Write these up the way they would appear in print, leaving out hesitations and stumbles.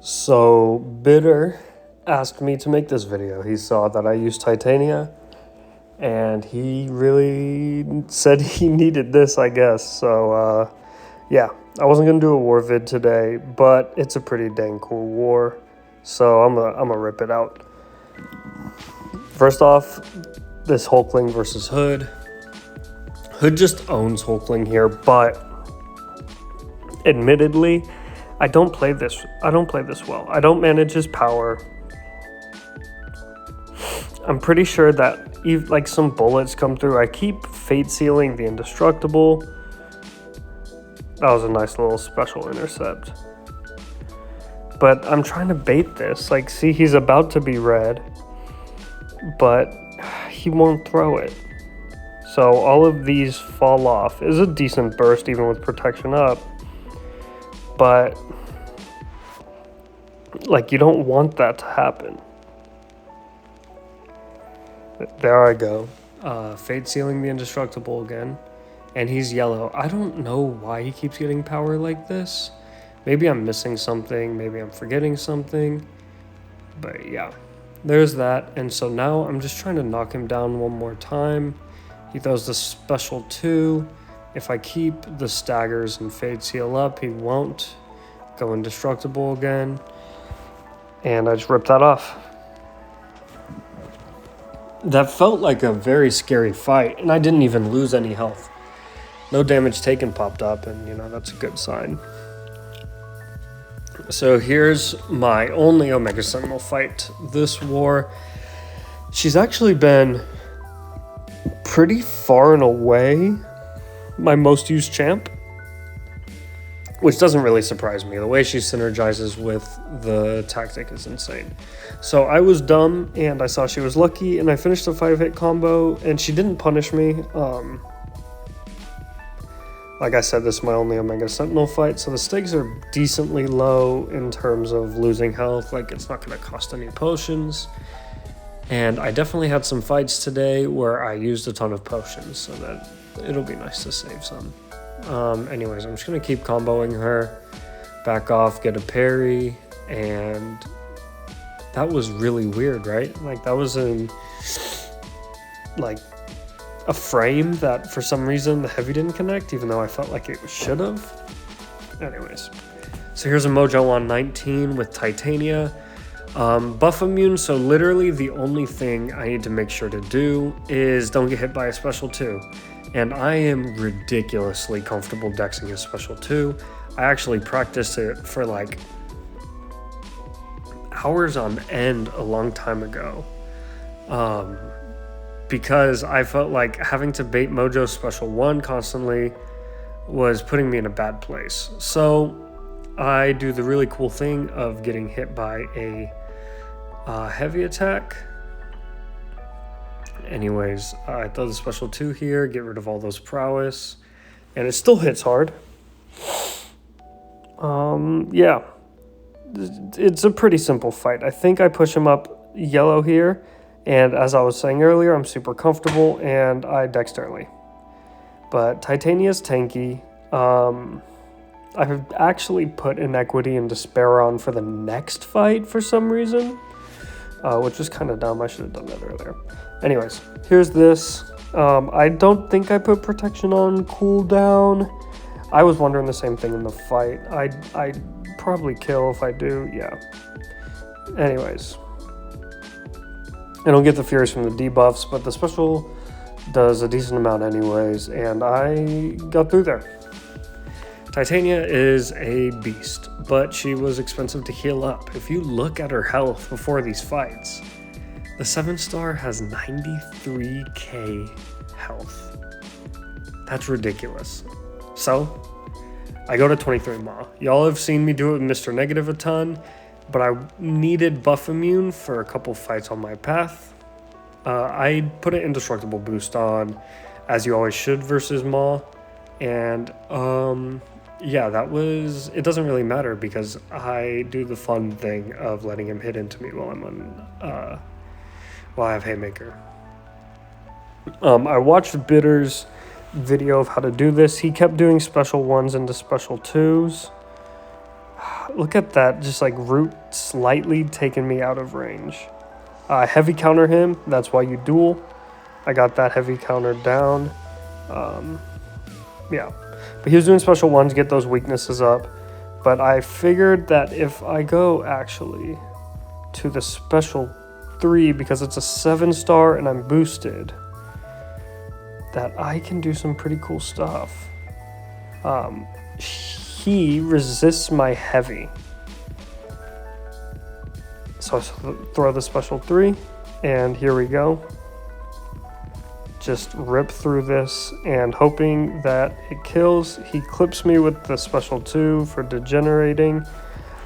So Bitter asked me to make this video. He saw that I use Titania and he really said he needed this, I guess. So yeah, I wasn't gonna do a war vid today, but it's a pretty dang cool war. So I'm gonna rip it out. First off, this Hulkling versus Hood. Hood just owns Hulkling here, but admittedly, I don't play this well. I don't manage his power. I'm pretty sure that like some bullets come through. I keep fate sealing the indestructible. That was a nice little special intercept. But I'm trying to bait this. Like, see, he's about to be red, but he won't throw it. So all of these fall off. Is a decent burst even with protection up. But like, you don't want that to happen. There I go. Fate sealing the indestructible again. And he's yellow. I don't know why he keeps getting power like this. Maybe I'm missing something. Maybe I'm forgetting something. But yeah, there's that. And so now I'm just trying to knock him down one more time. He throws the special 2. If I keep the staggers and fade seal up, he won't go indestructible again. And I just ripped that off. That felt like a very scary fight, and I didn't even lose any health. No damage taken popped up, and that's a good sign. So here's my only Omega Sentinel fight this war. She's actually been pretty far and away my most used champ, which doesn't really surprise me. The way she synergizes with the tactic is insane. So I was dumb and I saw she was lucky and I finished a 5-hit combo and she didn't punish me. Like I said, this is my only Omega Sentinel fight, so the stakes are decently low in terms of losing health. Like, it's not going to cost any potions. And I definitely had some fights today where I used a ton of potions, so that it'll be nice to save some. Anyways, I'm just going to keep comboing her, back off, get a parry, and that was really weird, right? Like, that was in, like, a frame that for some reason the heavy didn't connect, even though I felt like it should have. Anyways, so here's a Mojo on 19 with Titania. Buff immune, so literally the only thing I need to make sure to do is don't get hit by a special 2. And I am ridiculously comfortable dexing a special 2. I actually practiced it for like hours on end a long time ago. Because I felt like having to bait Mojo's special 1 constantly was putting me in a bad place. So I do the really cool thing of getting hit by a heavy attack. Anyways, I throw the special 2 here, get rid of all those prowess, and it still hits hard. Yeah, it's a pretty simple fight. I think I push him up yellow here, and as I was saying earlier, I'm super comfortable, and I dex early. But Titania's tanky. I've actually put Inequity and Despair on for the next fight for some reason, which is kind of dumb. I should have done that earlier. Anyways, here's this. I don't think I put protection on cooldown. I was wondering the same thing in the fight. I'd probably kill if I do, yeah. Anyways, I don't get the Furies from the debuffs, but the special does a decent amount anyways, and I got through there. Titania is a beast, but she was expensive to heal up. If you look at her health before these fights, the 7-star has 93k health. That's ridiculous. So, I go to 23 Ma. Y'all have seen me do it with Mr. Negative a ton, but I needed buff immune for a couple fights on my path. I put an indestructible boost on, as you always should versus Ma, and yeah, it doesn't really matter because I do the fun thing of letting him hit into me while I'm on, while I have Haymaker. I watched Bitter's video of how to do this. He kept doing special 1s into special 2s. Look at that, just like root slightly taking me out of range. Heavy counter him, that's why you duel. I got that heavy counter down. Yeah, but he was doing special 1 to get those weaknesses up. But I figured that if I go actually to the special 3, because it's a 7-star and I'm boosted, that I can do some pretty cool stuff. He resists my heavy. So I throw the special 3, and here we go. Just rip through this and hoping that it kills. He clips me with the special 2 for degenerating,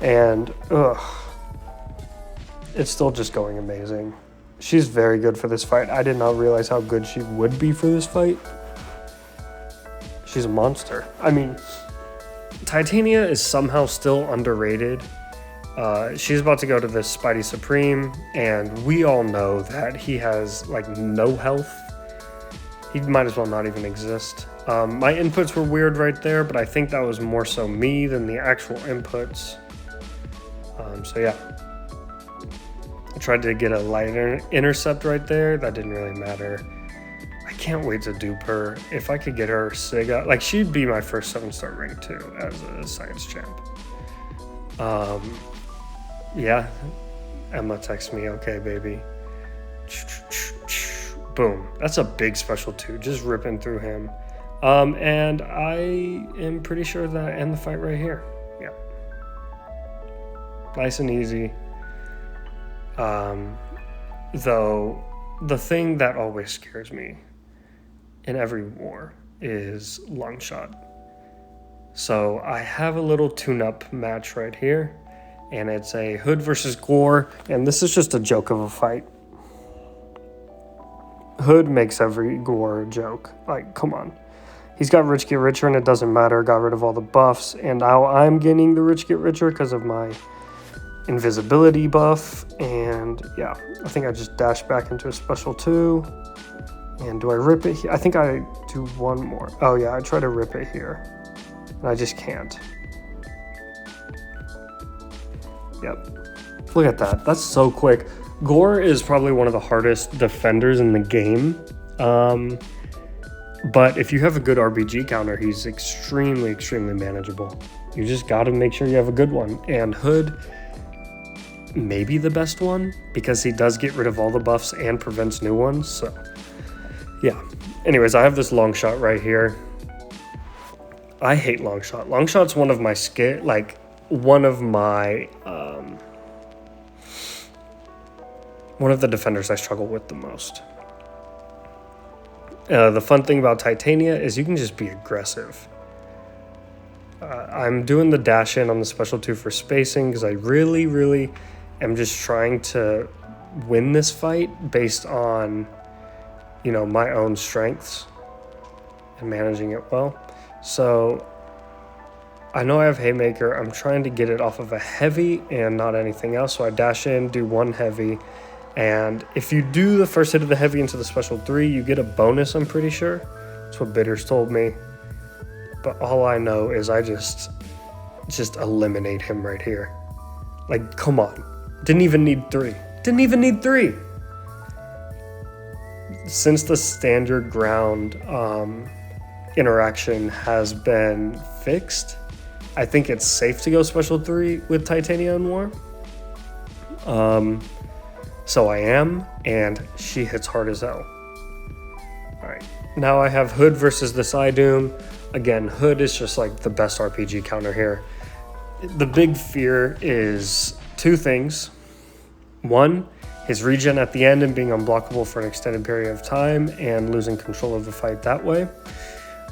and it's still just going amazing. She's very good for this fight. I did not realize how good she would be for this fight. She's a monster. I mean, Titania is somehow still underrated. She's about to go to the Spidey Supreme, and we all know that he has like no health. He might as well not even exist. My inputs were weird right there, but I think that was more so me than the actual inputs. So yeah. I tried to get a light intercept right there. That didn't really matter. I can't wait to dupe her. If I could get her Siga, like she'd be my first 7-star rank too as a science champ. Yeah. Emma texts me, okay, baby. Boom. That's a big special 2, just ripping through him. And I am pretty sure that I end the fight right here. Yeah. Nice and easy. Though the thing that always scares me in every war is long shot. So I have a little tune-up match right here, and it's a Hood versus Gore, and this is just a joke of a fight. Hood makes every Gore a joke. Like, come on. He's got Rich Get Richer, and it doesn't matter. Got rid of all the buffs, and now I'm getting the Rich Get Richer because of my invisibility buff. And yeah, I think I just dash back into a special 2. And do I rip it here? I think I do one more. Oh yeah, I try to rip it here, and I just can't. Yep. Look at that. That's so quick. Gore is probably one of the hardest defenders in the game. But if you have a good RBG counter, he's extremely, extremely manageable. You just got to make sure you have a good one. And Hood, maybe the best one, because he does get rid of all the buffs and prevents new ones. So, yeah. Anyways, I have this long shot right here. I hate long shot. Long shot's one of my one of the defenders I struggle with the most. The fun thing about Titania is you can just be aggressive. I'm doing the dash in on the special 2 for spacing because I really, really am just trying to win this fight based on, my own strengths and managing it well. So I know I have Haymaker. I'm trying to get it off of a heavy and not anything else. So I dash in, do 1 heavy. And if you do the first hit of the heavy into the special 3, you get a bonus, I'm pretty sure. That's what Bitters told me. But all I know is I just eliminate him right here. Like, come on. Didn't even need 3. Since the standard ground interaction has been fixed, I think it's safe to go special 3 with Titania in War. So I am, and she hits hard as hell. Alright, now I have Hood versus the Psydoom. Again, Hood is just like the best RPG counter here. The big fear is 2 things. 1, his regen at the end and being unblockable for an extended period of time and losing control of the fight that way.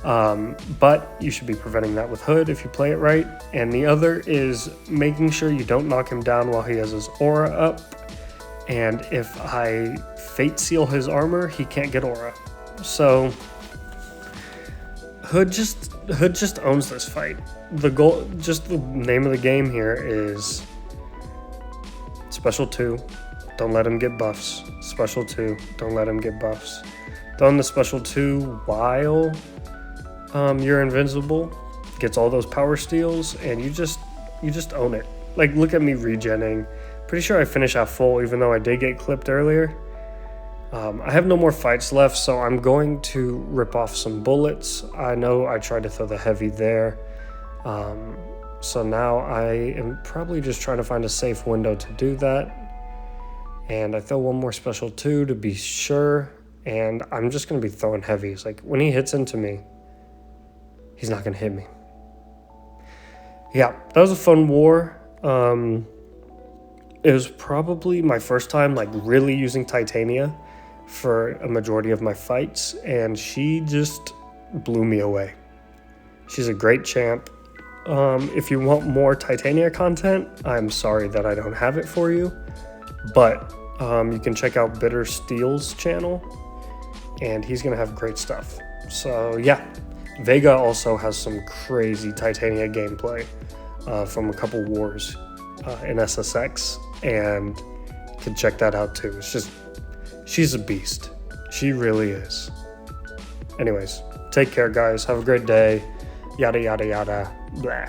But you should be preventing that with Hood if you play it right. And the other is making sure you don't knock him down while he has his aura up. And if I Fate Seal his armor, he can't get aura. So Hood just owns this fight. The goal, just the name of the game here is special 2, don't let him get buffs. Special 2, don't let him get buffs. Throwing the special 2 while you're invincible gets all those power steals, and you just own it. Like, look at me regenning. Pretty sure I finish at full, even though I did get clipped earlier. I have no more fights left, so I'm going to rip off some bullets. I know I tried to throw the heavy there. So now I am probably just trying to find a safe window to do that. And I throw one more special 2 to be sure. And I'm just going to be throwing heavies. Like, when he hits into me, he's not going to hit me. Yeah, that was a fun war. It was probably my first time, like, really using Titania for a majority of my fights. And she just blew me away. She's a great champ. If you want more Titania content, I'm sorry that I don't have it for you. But you can check out Bitter Steel's channel. And he's going to have great stuff. So, yeah. Vega also has some crazy Titania gameplay from a couple wars in SSX. And you can check that out too. It's just, she's a beast. She really is. Anyways, take care, guys. Have a great day. Yada, yada, yada. Blah.